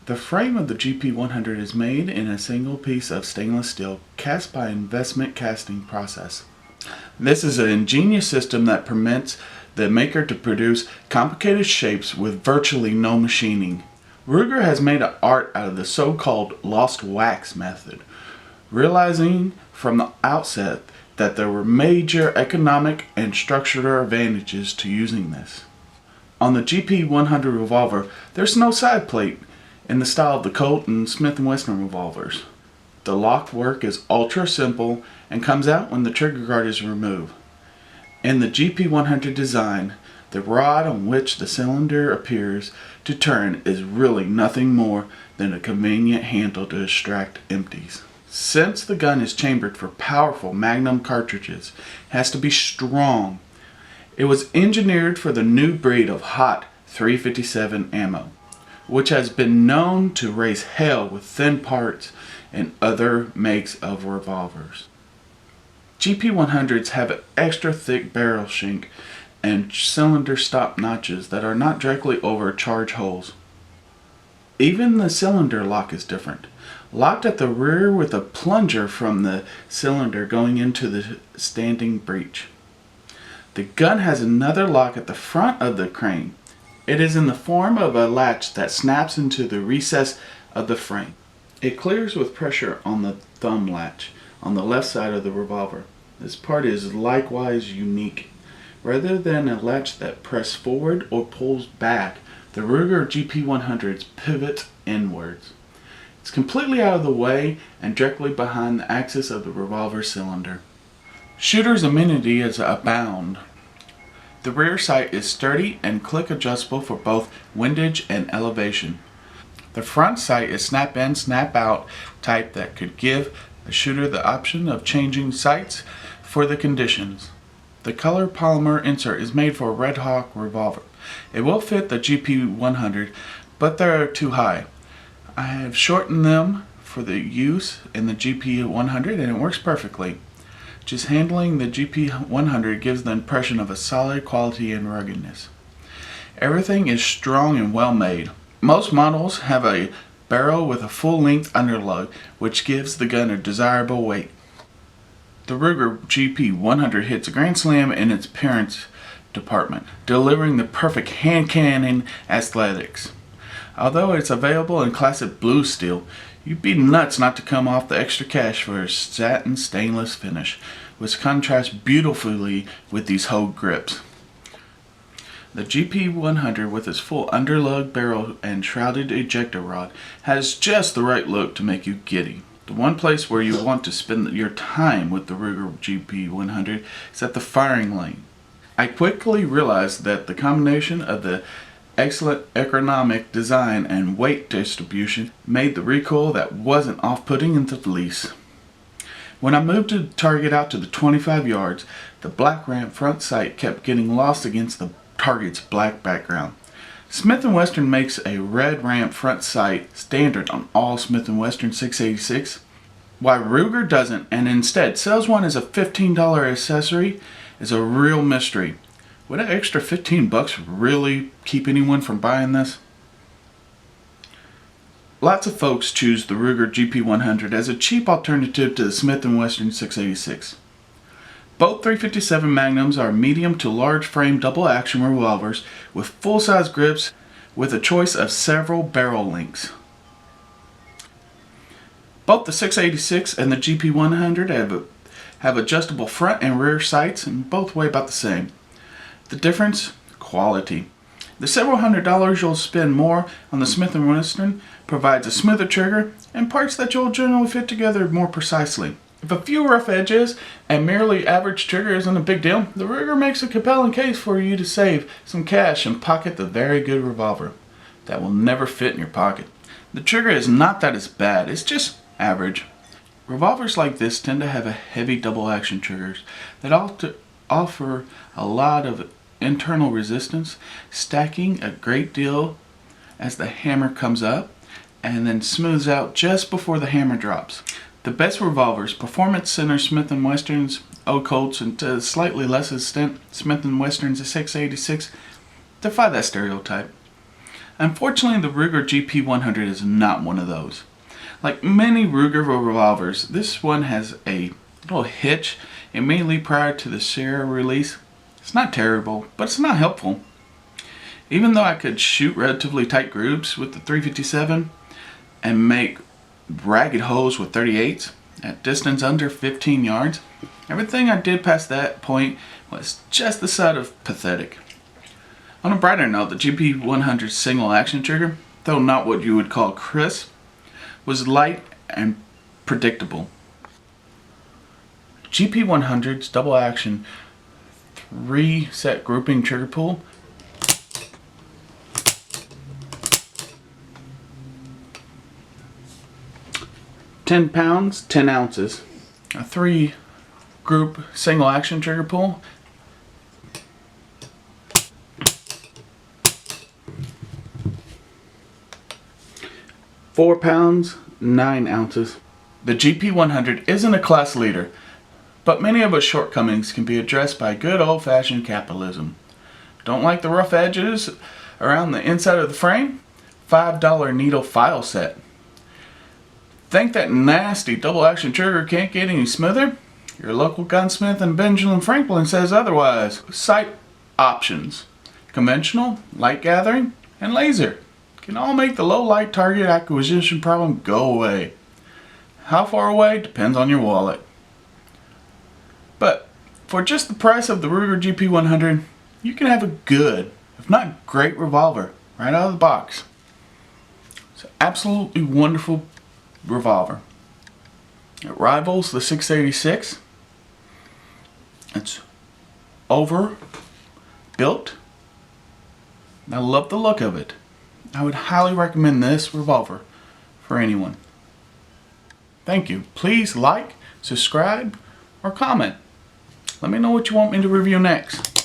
The frame of the GP100 is made in a single piece of stainless steel cast by investment casting process. This is an ingenious system that permits the maker to produce complicated shapes with virtually no machining. Ruger has made an art out of the so-called lost wax method, realizing from the outset that there were major economic and structural advantages to using this. On the GP100 revolver, there's no side plate in the style of the Colt and Smith & Wesson revolvers. The lock work is ultra simple and comes out when the trigger guard is removed. In the GP100 design, the rod on which the cylinder appears to turn is really nothing more than a convenient handle to extract empties. Since the gun is chambered for powerful Magnum cartridges, it has to be strong. It was engineered for the new breed of hot .357 ammo, which has been known to raise hell with thin parts and other makes of revolvers. GP100s have an extra thick barrel shank and cylinder stop notches that are not directly over charge holes. Even the cylinder lock is different, locked at the rear with a plunger from the cylinder going into the standing breech. The gun has another lock at the front of the crane. It is in the form of a latch that snaps into the recess of the frame. It clears with pressure on the thumb latch on the left side of the revolver. This part is likewise unique. Rather than a latch that presses forward or pulls back, the Ruger GP100s pivot inwards. It's completely out of the way and directly behind the axis of the revolver cylinder. Shooter's amenities abound. The rear sight is sturdy and click adjustable for both windage and elevation. The front sight is snap in, snap out type that could give a shooter the option of changing sights for the conditions. The color polymer insert is made for a Red Hawk revolver. It will fit the GP100, but they're too high. I have shortened them for the use in the GP100 and it works perfectly. Just handling the GP100 gives the impression of a solid quality and ruggedness. Everything is strong and well made. Most models have a barrel with a full-length underlug, which gives the gun a desirable weight. The Ruger GP100 hits a grand slam in its appearance department, delivering the perfect hand cannon aesthetics. Although it's available in classic blue steel, you'd be nuts not to come off the extra cash for a satin stainless finish, which contrasts beautifully with these Hogue grips. The GP100 with its full underlug barrel and shrouded ejector rod has just the right look to make you giddy. The one place where you want to spend your time with the Ruger GP100 is at the firing lane. I quickly realized that the combination of the excellent ergonomic design and weight distribution made the recoil that wasn't off-putting in the least. When I moved the target out to the 25 yards, the black ramp front sight kept getting lost against the target's black background. Smith & Wesson makes a red ramp front sight standard on all Smith & Wesson 686. Why Ruger doesn't and instead sells one as a $15 accessory is a real mystery. Would an extra $15 really keep anyone from buying this? Lots of folks choose the Ruger GP100 as a cheap alternative to the Smith & Wesson 686. Both .357 Magnums are medium to large frame double action revolvers with full-size grips with a choice of several barrel lengths. Both the 686 and the GP100 have adjustable front and rear sights and both weigh about the same. The difference? Quality. The several $100s you'll spend more on the Smith & Wesson provides a smoother trigger and parts that you'll generally fit together more precisely. If a few rough edges and merely average trigger isn't a big deal, the Ruger makes a compelling case for you to save some cash and pocket the very good revolver that will never fit in your pocket. The trigger is not that it's bad, it's just average. Revolvers like this tend to have a heavy double action triggers that offer a lot of internal resistance, stacking a great deal as the hammer comes up and then smooths out just before the hammer drops. The best revolvers, Performance Center Smith & Wesson's, old Colts, and to a slightly less extent Smith & Wesson's 686, defy that stereotype. Unfortunately, the Ruger GP100 is not one of those. Like many Ruger revolvers, this one has a little hitch immediately prior to the serial release. It's not terrible, but it's not helpful. Even though I could shoot relatively tight groups with the 357 and make ragged holes with 38s at distance under 15 yards, everything I did past that point was just the side of pathetic. On a brighter note, the GP100 single action trigger, though not what you would call crisp, was light and predictable. GP100's double action 3-set grouping trigger pull £10, 10 ounces. A 3-group single action trigger pull. £4, 9 ounces. The GP100 isn't a class leader, but many of its shortcomings can be addressed by good old-fashioned capitalism. Don't like the rough edges around the inside of the frame? $5 needle file set. Think that nasty double action trigger can't get any smoother? Your local gunsmith and Benjamin Franklin says otherwise. Sight options: conventional, light gathering, and laser can all make the low light target acquisition problem go away. How far away depends on your wallet. But for just the price of the Ruger GP100, you can have a good, if not great, revolver right out of the box. It's an absolutely wonderful revolver. It rivals the 686. It's overbuilt. I love the look of it. I would highly recommend this revolver for anyone. Thank you. Please like, subscribe, or comment. Let me know what you want me to review next.